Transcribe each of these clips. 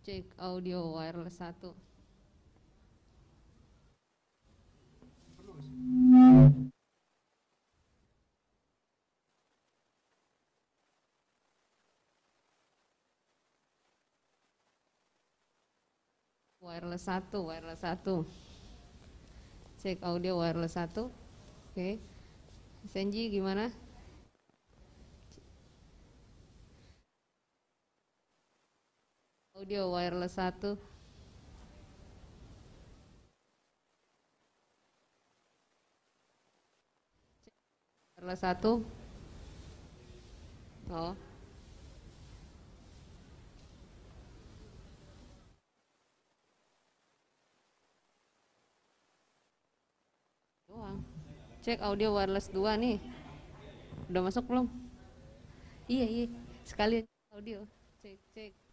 Cek audio wireless satu. Wireless satu, wireless satu. Cek audio wireless satu. Oke. Senji gimana? Audio wireless satu. Wireless satu. Oh. Doang. Cek audio wireless 2 nih. Udah masuk belum? Iya, iya. Sekalian audio. Cek, cek.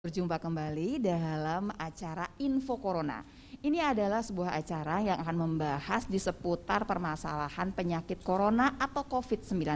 Berjumpa kembali dalam acara Info Corona. Ini adalah sebuah acara yang akan membahas di seputar permasalahan penyakit corona atau COVID-19.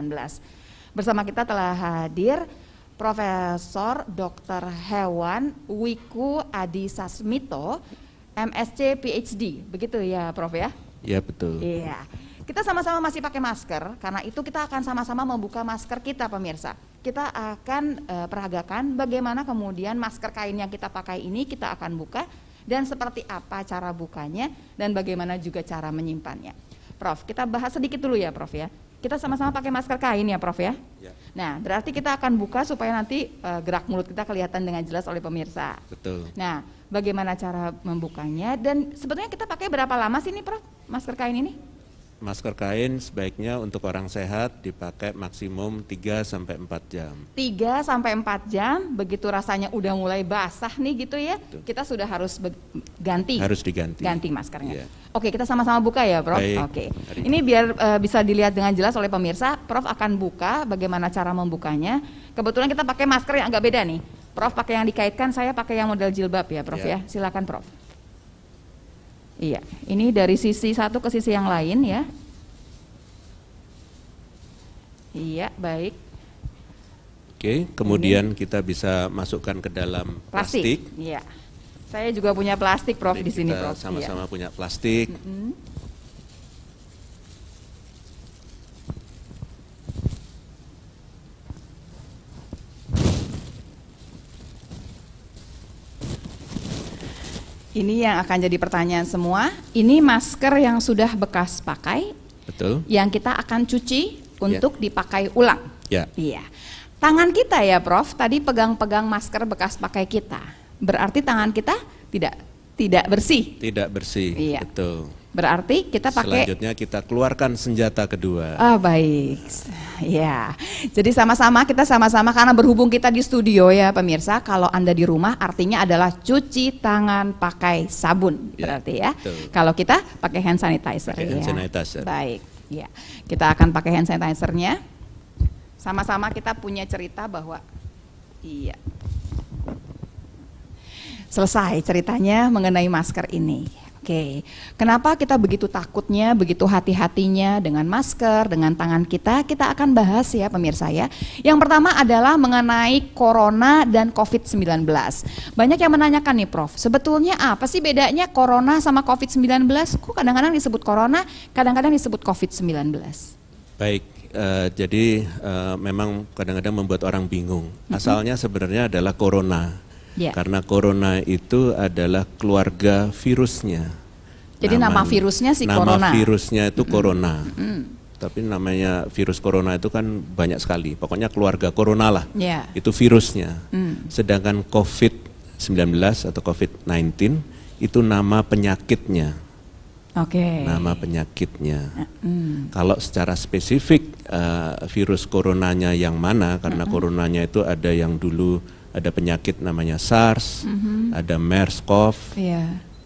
Bersama kita telah hadir Profesor Dr. Hewan Wiku Adi Sasmito, MSc PhD. Begitu ya, Prof ya? Iya, betul. Iya. Kita sama-sama masih pakai masker, karena itu kita akan sama-sama membuka masker kita, pemirsa. Kita akan peragakan bagaimana kemudian masker kain yang kita pakai ini kita akan buka, dan seperti apa cara bukanya, dan bagaimana juga cara menyimpannya. Prof, kita bahas sedikit dulu ya, Prof ya. Kita sama-sama pakai masker kain ya, Prof ya. Ya. Nah, berarti kita akan buka supaya nanti gerak mulut kita kelihatan dengan jelas oleh pemirsa. Betul. Nah, bagaimana cara membukanya, dan sebetulnya kita pakai berapa lama sih ini, Prof, masker kain ini? Masker kain sebaiknya untuk orang sehat dipakai maksimum 3-4 jam. 3-4 jam, begitu rasanya udah mulai basah nih gitu ya, betul, kita sudah harus ganti. Harus diganti. Ganti maskernya. Iya. Oke, kita sama-sama buka ya, Prof. Baik. Oke. Ini biar bisa dilihat dengan jelas oleh pemirsa. Prof akan buka bagaimana cara membukanya. Kebetulan kita pakai masker yang agak beda nih. Prof pakai yang dikaitkan, saya pakai yang model jilbab ya, Prof ya. Silakan, Prof. Iya, ini dari sisi satu ke sisi yang lain ya. Iya, baik. Oke, kemudian kita bisa masukkan ke dalam plastik. Iya. Saya juga punya plastik, Prof, di sini, Prof. Kita sama-sama punya plastik. Ini yang akan jadi pertanyaan semua. Ini masker yang sudah bekas pakai. Betul. Yang kita akan cuci untuk dipakai ulang. Ya. Iya. Tangan kita ya, Prof, tadi pegang-pegang masker bekas pakai kita. Berarti tangan kita tidak bersih. Tidak bersih. Iya. Betul. Berarti kita pakai. Selanjutnya kita keluarkan senjata kedua. Oh, baik. Ya. Jadi kita sama-sama karena berhubung kita di studio ya, pemirsa. Kalau Anda di rumah artinya adalah cuci tangan pakai sabun, berarti ya. Betul. Kalau kita pakai hand sanitizer. Pakai hand sanitizer. Baik. Ya. Kita akan pakai hand sanitizer-nya. Sama-sama kita punya cerita bahwa selesai ceritanya mengenai masker ini. Oke, kenapa kita begitu takutnya, begitu hati-hatinya dengan masker, dengan tangan kita? Kita akan bahas ya, pemirsa ya. Yang pertama adalah mengenai corona dan COVID-19. Banyak yang menanyakan nih, Prof, sebetulnya apa sih bedanya corona sama COVID-19? Kok kadang-kadang disebut corona, kadang-kadang disebut COVID-19? Baik, jadi memang kadang-kadang membuat orang bingung. Asalnya sebenarnya adalah corona. Karena corona itu adalah keluarga virusnya. Jadi nama virusnya corona. Nama virusnya itu corona. Tapi namanya virus corona itu kan banyak sekali. Pokoknya keluarga corona lah. Itu virusnya. Sedangkan COVID-19 atau COVID-19 itu nama penyakitnya. Nama penyakitnya. Kalau secara spesifik virus coronanya yang mana? Karena coronanya itu ada yang dulu ada penyakit namanya SARS, ada MERS-CoV.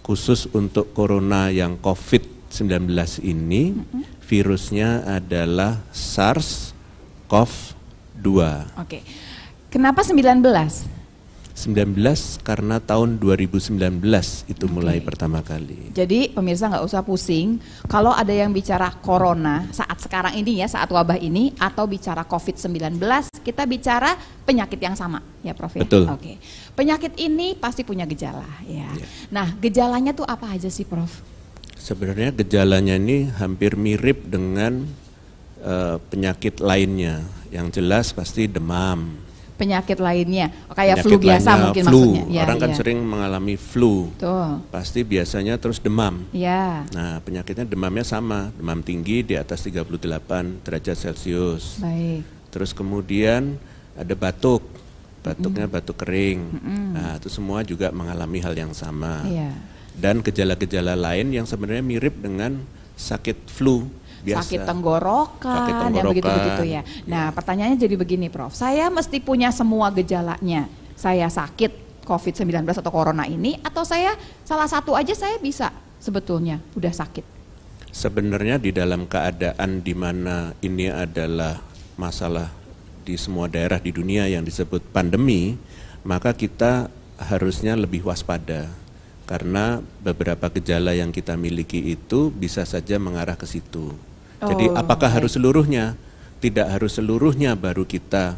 Khusus untuk corona yang COVID-19 ini, virusnya adalah SARS-CoV-2. Oke. Kenapa 19? 19 karena tahun 2019 itu mulai pertama kali. Jadi pemirsa nggak usah pusing kalau ada yang bicara corona saat sekarang ini ya, saat wabah ini, atau bicara COVID-19, kita bicara penyakit yang sama ya, Prof ya. Betul. Oke. Penyakit ini pasti punya gejala ya. Nah, gejalanya tuh apa aja sih, Prof? Sebenarnya gejalanya ini hampir mirip dengan penyakit lainnya. Yang jelas pasti demam. Penyakit lainnya, kayak flu biasa mungkin flu. Maksudnya. Ya, orang kan sering mengalami flu. Tuh. Pasti biasanya terus demam. Ya. Nah, penyakitnya demamnya sama, demam tinggi di atas 38 derajat Celcius. Baik. Terus kemudian ada batuk, batuknya batuk kering. Nah, itu semua juga mengalami hal yang sama. Ya. Dan gejala-gejala lain yang sebenarnya mirip dengan sakit flu. Biasa. Sakit tenggorokan, yang begitu-begitu ya. Nah, pertanyaannya jadi begini, Prof. Saya mesti punya semua gejalanya. Saya sakit COVID-19 atau corona ini, atau saya salah satu aja saya bisa sebetulnya udah sakit? Sebenarnya di dalam keadaan di mana ini adalah masalah di semua daerah di dunia yang disebut pandemi, maka kita harusnya lebih waspada karena beberapa gejala yang kita miliki itu bisa saja mengarah ke situ. Jadi apakah harus seluruhnya? Tidak harus seluruhnya baru kita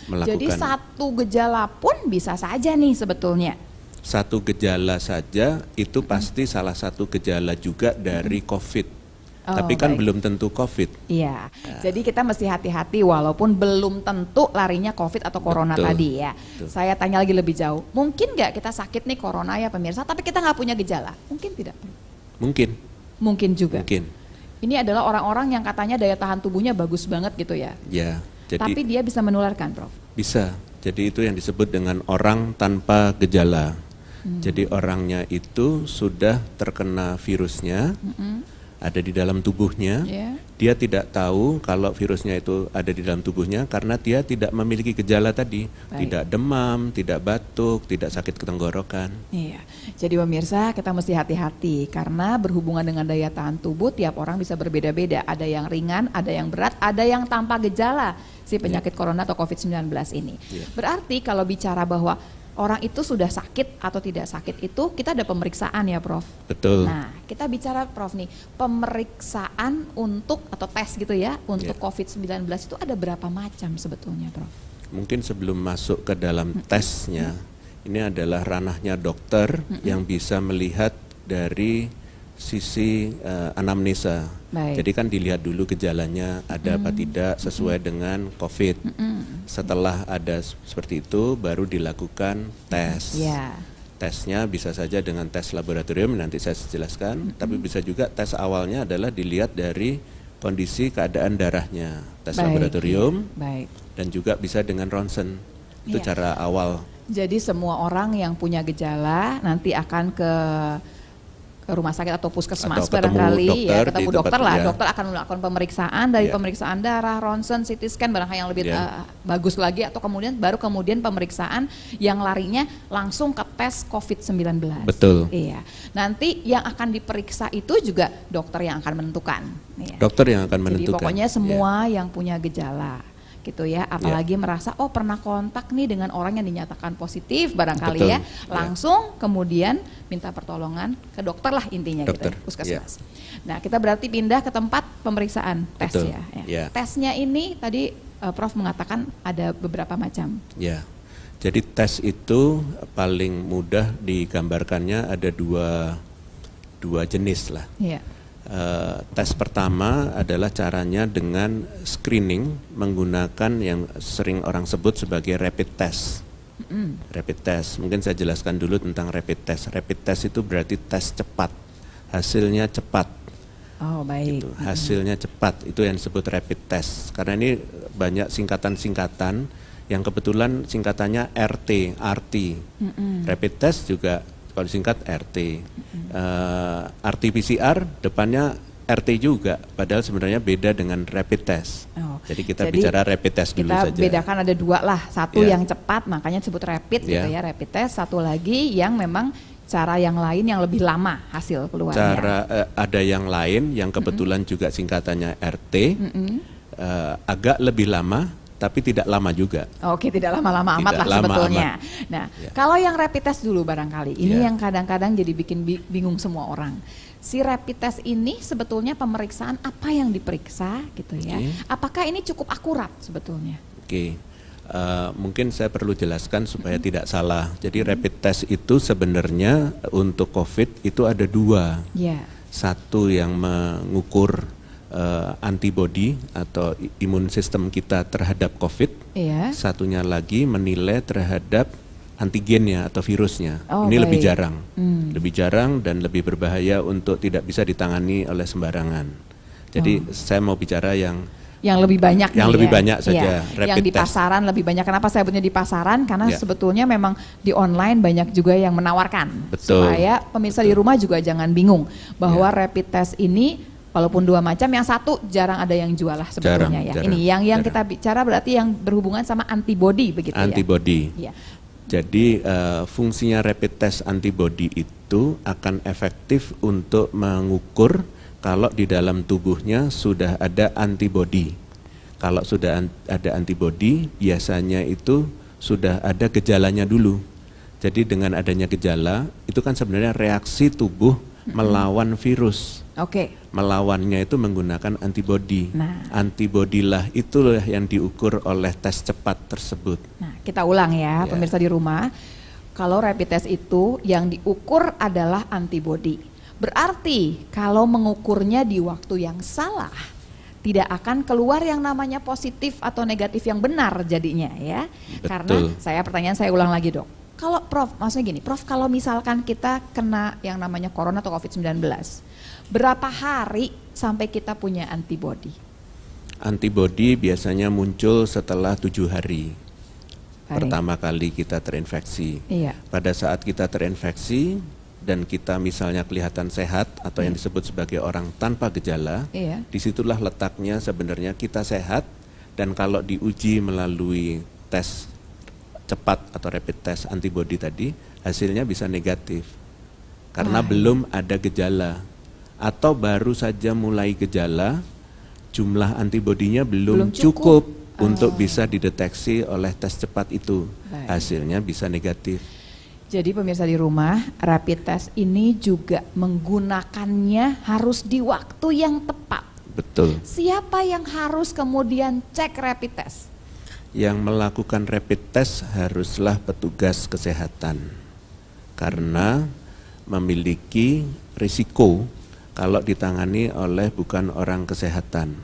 melakukan. Jadi satu gejala pun bisa saja nih sebetulnya. Satu gejala saja itu pasti salah satu gejala juga dari COVID. Tapi kan belum tentu COVID. Iya, jadi kita mesti hati-hati walaupun belum tentu larinya COVID atau corona tadi ya. Saya tanya lagi lebih jauh, mungkin nggak kita sakit nih corona ya pemirsa, tapi kita nggak punya gejala? Mungkin tidak? Mungkin. Mungkin juga? Mungkin. Ini adalah orang-orang yang katanya daya tahan tubuhnya bagus banget gitu ya? Ya. Jadi, tapi dia bisa menularkan, Prof? Bisa, jadi itu yang disebut dengan orang tanpa gejala. Jadi orangnya itu sudah terkena virusnya, ada di dalam tubuhnya, dia tidak tahu kalau virusnya itu ada di dalam tubuhnya karena dia tidak memiliki gejala tadi, tidak demam, tidak batuk, tidak sakit tenggorokan. Iya, jadi pemirsa kita mesti hati-hati karena berhubungan dengan daya tahan tubuh tiap orang bisa berbeda-beda, ada yang ringan, ada yang berat, ada yang tanpa gejala si penyakit corona atau COVID-19 ini. Berarti kalau bicara bahwa orang itu sudah sakit atau tidak sakit itu kita ada pemeriksaan ya Prof. Betul. Nah kita bicara Prof nih pemeriksaan untuk atau tes gitu ya untuk COVID-19 itu ada berapa macam sebetulnya Prof? Mungkin sebelum masuk ke dalam tesnya ini adalah ranahnya dokter yang bisa melihat dari sisi anamnesa. Jadi kan dilihat dulu gejalanya ada apa tidak sesuai dengan COVID. Setelah ada seperti itu baru dilakukan tes. Tesnya bisa saja dengan tes laboratorium nanti saya jelaskan, tapi bisa juga tes awalnya adalah dilihat dari kondisi keadaan darahnya, tes laboratorium, dan juga bisa dengan ronsen. Itu cara awal. Jadi semua orang yang punya gejala nanti akan ke rumah sakit atau puskesmas barangkali ya ketemu dokter lah, dokter akan melakukan pemeriksaan dari pemeriksaan darah, ronsen, CT scan barangkali yang lebih bagus lagi atau kemudian pemeriksaan yang larinya langsung ke tes COVID-19. Betul. Iya. Nanti yang akan diperiksa itu juga dokter yang akan menentukan. Dokter yang akan menentukan. Jadi pokoknya semua yang punya gejala gitu ya, apalagi merasa pernah kontak nih dengan orang yang dinyatakan positif barangkali langsung kemudian minta pertolongan ke dokter lah intinya gitu, puskesmas. Nah kita berarti pindah ke tempat pemeriksaan tes ya. Tesnya ini tadi Prof mengatakan ada beberapa macam. Ya. Jadi tes itu paling mudah digambarkannya ada dua jenis lah. Tes pertama adalah caranya dengan screening menggunakan yang sering orang sebut sebagai rapid test. Rapid test, mungkin saya jelaskan dulu tentang rapid test. Rapid test itu berarti tes cepat, hasilnya cepat. Oh baik. Gitu. Hasilnya cepat, itu yang disebut rapid test. Karena ini banyak singkatan-singkatan yang kebetulan singkatannya RT. Rapid test juga kalau disingkat RT. RT-PCR depannya RT juga, padahal sebenarnya beda dengan rapid test. Jadi kita bicara rapid test dulu saja. Kita bedakan ada dua lah, satu yang cepat makanya disebut rapid gitu ya, rapid test. Satu lagi yang memang cara yang lain yang lebih lama hasil keluarnya. Ada yang lain yang kebetulan juga singkatannya RT, agak lebih lama. Tapi tidak lama juga. Oke, tidak lama-lama amat lah sebetulnya. Nah, kalau yang rapid test dulu barangkali, ini yang kadang-kadang jadi bikin bingung semua orang. Si rapid test ini sebetulnya pemeriksaan apa yang diperiksa gitu ya? Apakah ini cukup akurat sebetulnya? Mungkin saya perlu jelaskan supaya tidak salah. Jadi rapid test itu sebenarnya untuk COVID itu ada dua. Satu yang mengukur antibody atau imun sistem kita terhadap COVID, satunya lagi menilai terhadap antigennya atau virusnya. Ini lebih jarang, lebih jarang dan lebih berbahaya untuk tidak bisa ditangani oleh sembarangan. Jadi saya mau bicara yang lebih banyak, yang lebih banyak saja. Yang di pasaran lebih banyak. Kenapa saya punya di pasaran? Karena sebetulnya memang di online banyak juga yang menawarkan. Supaya pemirsa di rumah juga jangan bingung bahwa rapid test ini walaupun dua macam, yang satu jarang ada yang jual lah sebetulnya jarang. Ini yang kita bicara berarti yang berhubungan sama antibody begitu antibody. Jadi fungsinya rapid test antibody itu akan efektif untuk mengukur kalau di dalam tubuhnya sudah ada antibody. Kalau sudah ada antibody, biasanya itu sudah ada gejalanya dulu. Jadi dengan adanya gejala, itu kan sebenarnya reaksi tubuh melawan virus. Oke. Melawannya itu menggunakan antibodi. Nah. Antibodi lah itulah yang diukur oleh tes cepat tersebut. Nah, kita ulang ya, pemirsa di rumah. Kalau rapid test itu yang diukur adalah antibodi. Berarti kalau mengukurnya di waktu yang salah, tidak akan keluar yang namanya positif atau negatif yang benar jadinya ya. Betul. Karena pertanyaan saya ulang lagi, Dok. Kalau Prof, maksudnya gini, Prof, kalau misalkan kita kena yang namanya corona atau COVID-19, berapa hari sampai kita punya antibodi? Antibodi biasanya muncul setelah 7 hari. Pertama kali kita terinfeksi. Iya. Pada saat kita terinfeksi dan kita misalnya kelihatan sehat atau yang disebut sebagai orang tanpa gejala, disitulah letaknya sebenarnya kita sehat, dan kalau diuji melalui tes cepat atau rapid test antibody tadi, hasilnya bisa negatif karena belum ada gejala atau baru saja mulai gejala, jumlah antibodinya belum cukup untuk bisa dideteksi oleh tes cepat itu. Hasilnya bisa negatif. Jadi pemirsa di rumah, rapid test ini juga menggunakannya harus di waktu yang tepat. Betul. Siapa yang harus kemudian cek rapid test? Yang melakukan rapid test haruslah petugas kesehatan, karena memiliki risiko kalau ditangani oleh bukan orang kesehatan.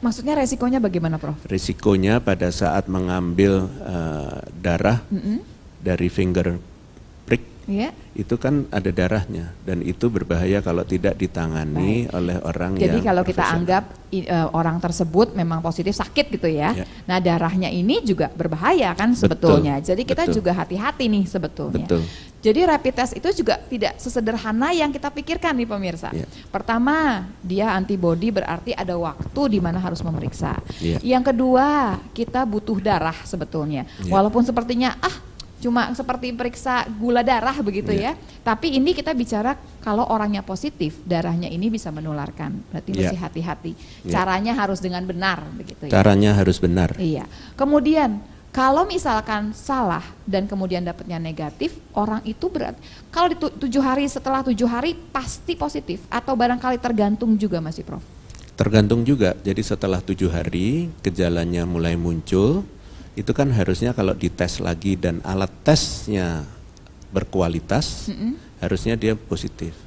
Maksudnya resikonya bagaimana, Prof? Risikonya pada saat mengambil darah dari finger prick, itu kan ada darahnya, dan itu berbahaya kalau tidak ditangani oleh orang yang Jadi kalau kita anggap orang tersebut memang positif sakit gitu ya, nah darahnya ini juga berbahaya kan sebetulnya. Jadi kita juga hati-hati nih sebetulnya. Jadi rapid test itu juga tidak sesederhana yang kita pikirkan nih pemirsa. Pertama, dia antibody berarti ada waktu di mana harus memeriksa. Yang kedua, kita butuh darah sebetulnya. Walaupun sepertinya cuma seperti periksa gula darah begitu ya. Tapi ini kita bicara kalau orangnya positif, darahnya ini bisa menularkan. Berarti mesti hati-hati. Caranya harus dengan benar begitu ya. Caranya harus benar. Iya. Kemudian kalau misalkan salah dan kemudian dapatnya negatif, orang itu berarti kalau di 7 hari setelah 7 hari pasti positif atau barangkali tergantung juga masih, Prof? Tergantung juga. Jadi setelah 7 hari gejalanya mulai muncul, itu kan harusnya kalau dites lagi dan alat tesnya berkualitas, harusnya dia positif.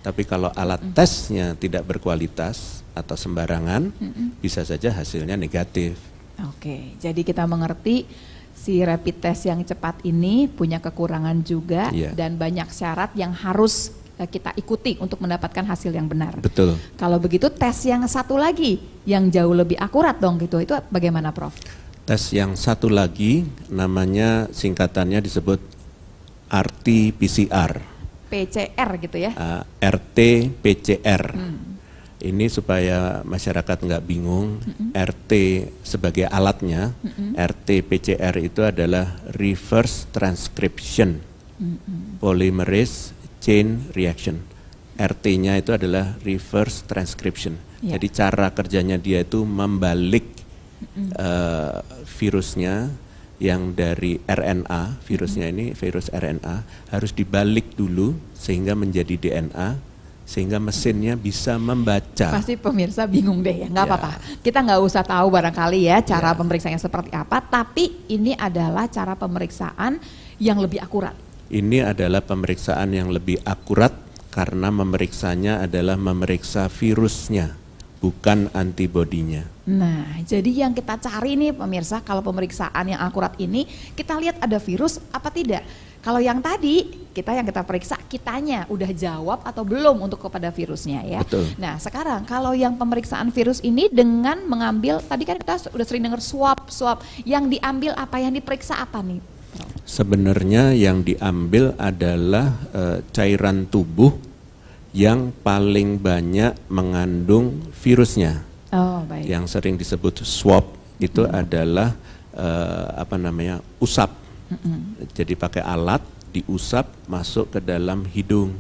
Tapi kalau alat tesnya tidak berkualitas atau sembarangan, bisa saja hasilnya negatif. Oke, jadi kita mengerti si rapid test yang cepat ini punya kekurangan juga dan banyak syarat yang harus kita ikuti untuk mendapatkan hasil yang benar. Betul. Kalau begitu tes yang satu lagi yang jauh lebih akurat dong gitu, itu bagaimana, Prof? Tes yang satu lagi namanya singkatannya disebut RT-PCR. PCR gitu ya? RT-PCR. Ini supaya masyarakat nggak bingung, RT sebagai alatnya, RT-PCR itu adalah reverse transcription, polymerase chain reaction. RT-nya itu adalah reverse transcription. Jadi cara kerjanya dia itu membalik virusnya yang dari RNA, virusnya ini virus RNA harus dibalik dulu sehingga menjadi DNA, sehingga mesinnya bisa membaca. Pasti pemirsa bingung deh ya, nggak apa-apa. Kita nggak usah tahu barangkali ya cara pemeriksaannya seperti apa, tapi ini adalah cara pemeriksaan yang lebih akurat. Ini adalah pemeriksaan yang lebih akurat karena memeriksanya adalah memeriksa virusnya, bukan antibodinya. Nah, jadi yang kita cari nih pemirsa, kalau pemeriksaan yang akurat ini, kita lihat ada virus apa tidak. Kalau yang tadi, yang kita periksa, kitanya udah jawab atau belum untuk kepada virusnya ya. Betul. Nah, sekarang kalau yang pemeriksaan virus ini dengan mengambil, tadi kan kita udah sering dengar swab, yang diambil apa, yang diperiksa apa nih? Sebenarnya yang diambil adalah cairan tubuh yang paling banyak mengandung virusnya. Baik. Yang sering disebut swab itu adalah usap. Jadi pakai alat diusap masuk ke dalam hidung,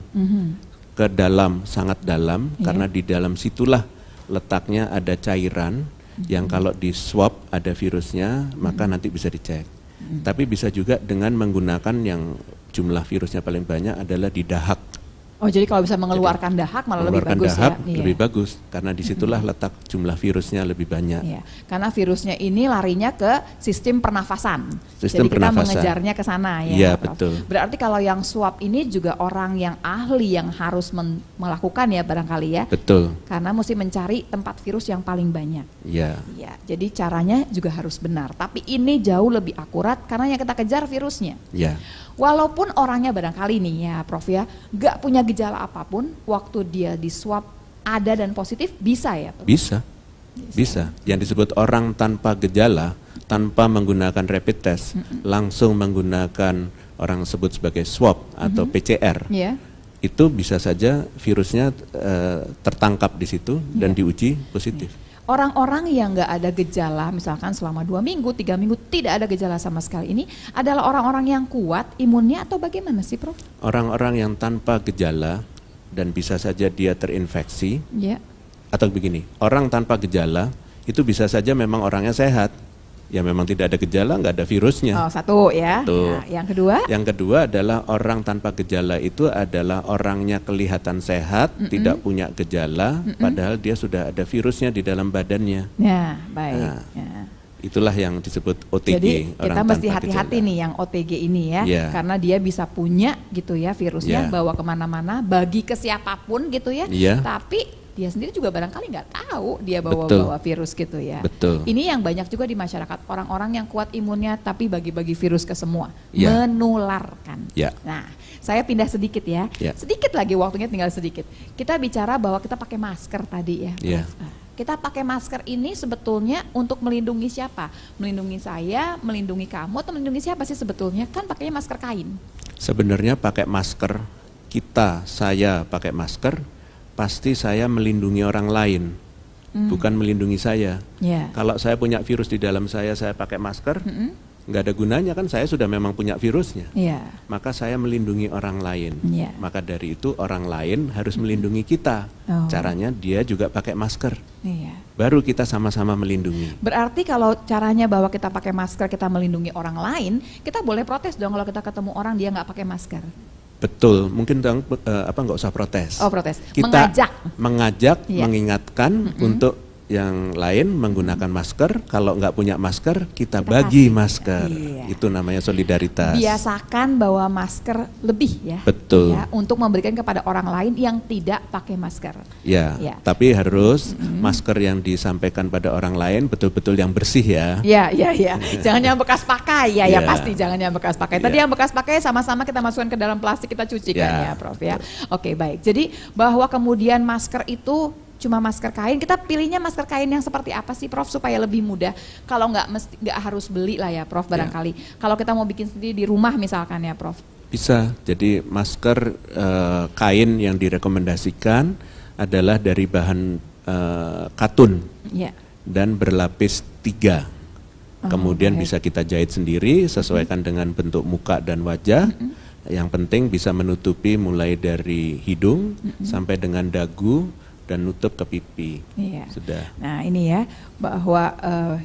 ke dalam, sangat dalam, karena di dalam situlah letaknya ada cairan yang kalau di swab ada virusnya, maka nanti bisa dicek. Tapi bisa juga dengan menggunakan yang jumlah virusnya paling banyak adalah di dahak. Oh, jadi kalau bisa mengeluarkan dahak malah lebih bagus dahak ya? lebih bagus, karena disitulah letak jumlah virusnya lebih banyak. Iya, karena virusnya ini larinya ke sistem pernafasan. Sistem jadi pernafasan. kita mengejarnya ke sana ya. Iya, Prof. betul. Berarti kalau yang swab ini juga orang yang ahli yang harus melakukan ya barangkali ya. Betul. Karena mesti mencari tempat virus yang paling banyak. Iya. Ya, jadi caranya juga harus benar. Tapi ini jauh lebih akurat karena yang kita kejar virusnya. Iya. Walaupun orangnya barangkali nih ya Prof ya, nggak punya gejala apapun, waktu dia di swab ada dan positif, bisa ya Prof? Bisa. Yang disebut orang tanpa gejala, tanpa menggunakan rapid test, langsung menggunakan orang sebut sebagai swab atau PCR. Yeah. Itu bisa saja virusnya tertangkap di situ dan diuji positif. Orang-orang yang nggak ada gejala, misalkan selama 2 minggu, 3 minggu tidak ada gejala sama sekali, ini adalah orang-orang yang kuat imunnya atau bagaimana sih Prof? Orang-orang yang tanpa gejala dan bisa saja dia terinfeksi, atau begini, orang tanpa gejala itu bisa saja memang orangnya sehat, ya memang tidak ada gejala, nggak ada virusnya. Oh, satu ya. Nah, yang kedua? Yang kedua adalah orang tanpa gejala itu adalah orangnya kelihatan sehat, tidak punya gejala, padahal dia sudah ada virusnya di dalam badannya. Ya, baik. Nah, itulah yang disebut OTG. Jadi orang kita mesti tanpa hati-hati gejala. nih yang OTG ini ya, Yeah. karena dia bisa punya gitu ya virusnya, Yeah. bawa kemana-mana, bagi ke siapapun gitu ya. Yeah. Tapi dia sendiri juga barangkali nggak tahu dia bawa virus gitu ya. Betul. Ini yang banyak juga di masyarakat, orang-orang yang kuat imunnya tapi bagi-bagi virus ke semua, Yeah. menularkan. Yeah. Nah, saya pindah sedikit ya, Yeah. sedikit lagi waktunya tinggal sedikit. Kita bicara bahwa kita pakai masker tadi ya. Yeah. Nah, kita pakai masker ini sebetulnya untuk melindungi siapa? Melindungi saya, melindungi kamu, atau melindungi siapa sih sebetulnya? Kan pakainya masker kain. Sebenarnya pakai masker, saya pakai masker, pasti saya melindungi orang lain, bukan melindungi saya. Yeah. Kalau saya punya virus di dalam saya pakai masker, nggak ada gunanya kan, saya sudah memang punya virusnya. Yeah. Maka saya melindungi orang lain. Yeah. Maka dari itu orang lain harus melindungi kita. Oh. Caranya dia juga pakai masker. Iya. Baru kita sama-sama melindungi. Berarti kalau caranya bahwa kita pakai masker kita melindungi orang lain, kita boleh protes dong kalau kita ketemu orang dia nggak pakai masker. Betul, mungkin nggak usah protes. Oh, protes. Kita Iya. mengajak, mengingatkan untuk yang lain menggunakan masker. Kalau nggak punya masker, kita bagi kasih. masker. Iya. Itu namanya solidaritas. Biasakan bawa masker lebih ya. Betul. Ya, untuk memberikan kepada orang lain yang tidak pakai masker. Ya, Ya. tapi harus masker yang disampaikan pada orang lain betul-betul yang bersih ya. Iya. Jangan yang bekas pakai ya, Iya. pasti jangan yang bekas pakai. Tadi Iya. yang bekas pakai sama-sama kita masukkan ke dalam plastik, kita cuci kan Ya, ya Prof ya. Oke, baik. Jadi bahwa kemudian masker itu cuma masker kain, kita pilihnya masker kain yang seperti apa sih Prof supaya lebih mudah? Kalau nggak harus beli lah ya Prof barangkali. Kalau kita mau bikin sendiri di rumah misalkan ya Prof. Bisa, jadi masker kain yang direkomendasikan adalah dari bahan katun Iya. dan berlapis 3. Kemudian baik. bisa kita jahit sendiri sesuaikan dengan bentuk muka dan wajah. Yang penting bisa menutupi mulai dari hidung sampai dengan dagu dan nutup ke pipi. Iya. Sudah. Nah ini ya, bahwa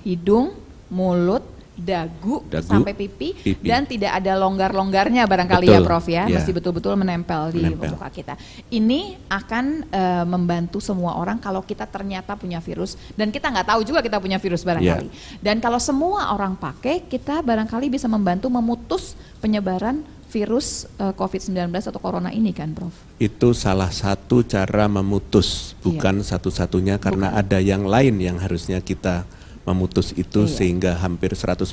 hidung, mulut, dagu sampai pipi, dan tidak ada longgar-longgarnya barangkali. Betul, ya Prof ya, ya. mesti betul-betul menempel di muka kita. Ini akan membantu semua orang kalau kita ternyata punya virus, dan kita nggak tahu juga kita punya virus barangkali. Dan kalau semua orang pakai, kita barangkali bisa membantu memutus penyebaran virus COVID-19 atau corona ini kan Prof? Itu salah satu cara memutus, bukan satu-satunya, karena ada yang lain yang harusnya kita memutus itu sehingga hampir 100%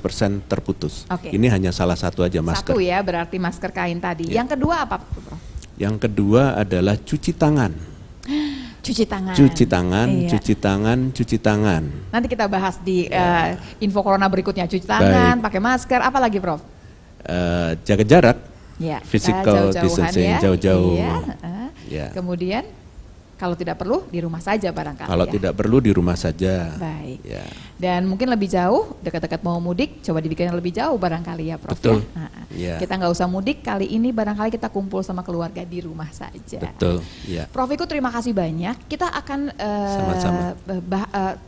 terputus. Ini hanya salah satu aja, masker. Satu ya, berarti masker kain tadi. Yang kedua apa Prof? Yang kedua adalah cuci tangan. Cuci tangan. Cuci tangan, cuci tangan, cuci tangan. Nanti kita bahas di info corona berikutnya. Cuci tangan, pakai masker, apa lagi Prof? Jaga jarak. Ya, Physical distancing, jauh-jauh. Kemudian Kalau tidak perlu di rumah saja barangkali. Kalau ya. tidak perlu di rumah saja. Baik. Ya. Dan mungkin lebih jauh, dekat-dekat mau mudik, coba dibikin lebih jauh barangkali ya Prof. Betul. Ya. Ya. Kita nggak usah mudik, kali ini barangkali kita kumpul sama keluarga di rumah saja. Betul. Ya. Prof Wiku terima kasih banyak. Kita akan Sama-sama.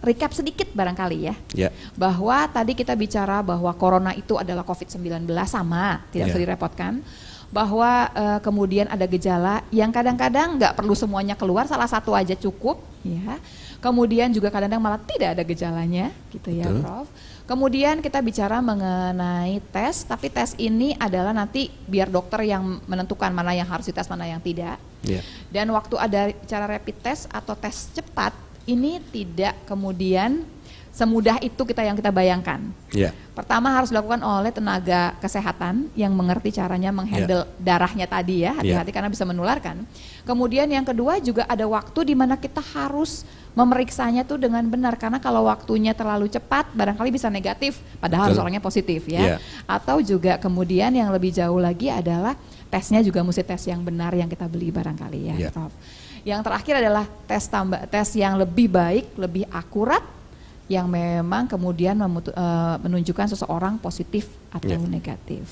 recap sedikit barangkali ya. Ya. Bahwa tadi kita bicara bahwa corona itu adalah COVID-19 sama, tidak usah direpotkan. Bahwa kemudian ada gejala yang kadang-kadang nggak perlu semuanya keluar, salah satu aja cukup, ya. Kemudian juga kadang-kadang malah tidak ada gejalanya, gitu ya, Prof. Kemudian kita bicara mengenai tes, tapi tes ini adalah nanti biar dokter yang menentukan mana yang harus dites, mana yang tidak. Ya. Dan waktu ada cara rapid test atau tes cepat, ini tidak kemudian semudah itu yang kita bayangkan. Ya. Pertama harus dilakukan oleh tenaga kesehatan yang mengerti caranya menghandle darahnya tadi ya, hati-hati karena bisa menularkan. Kemudian yang kedua juga ada waktu di mana kita harus memeriksanya tuh dengan benar, karena kalau waktunya terlalu cepat barangkali bisa negatif, padahal harus orangnya positif ya. Atau juga kemudian yang lebih jauh lagi adalah tesnya juga mesti tes yang benar yang kita beli barangkali ya, Prof. Yang terakhir adalah tes yang lebih baik, lebih akurat, yang memang kemudian menunjukkan seseorang positif atau negatif.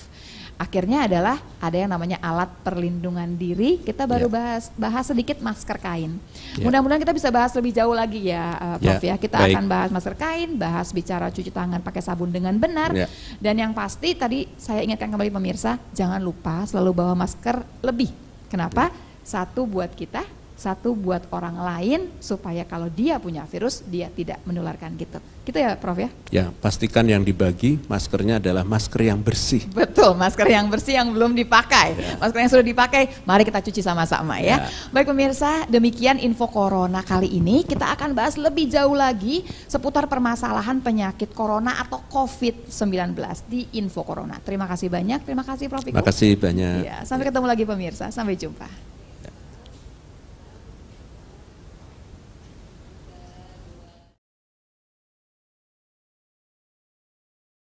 Akhirnya adalah ada yang namanya alat perlindungan diri. Kita baru bahas sedikit masker kain. Mudah-mudahan kita bisa bahas lebih jauh lagi ya, Prof ya. Kita akan bahas masker kain, bahas bicara cuci tangan pakai sabun dengan benar. Dan yang pasti tadi saya ingatkan kembali pemirsa, jangan lupa selalu bawa masker lebih. Kenapa? Satu buat kita, satu buat orang lain, supaya kalau dia punya virus dia tidak menularkan gitu. Gitu ya Prof ya? Ya, pastikan yang dibagi maskernya adalah masker yang bersih. Betul, masker yang bersih yang belum dipakai. Masker yang sudah dipakai, mari kita cuci sama-sama ya. Baik pemirsa, demikian info corona kali ini. Kita akan bahas lebih jauh lagi seputar permasalahan penyakit corona atau COVID-19 di info corona. Terima kasih banyak, terima kasih Prof Wiku. Terima kasih banyak. Ya, sampai ketemu lagi pemirsa, sampai jumpa.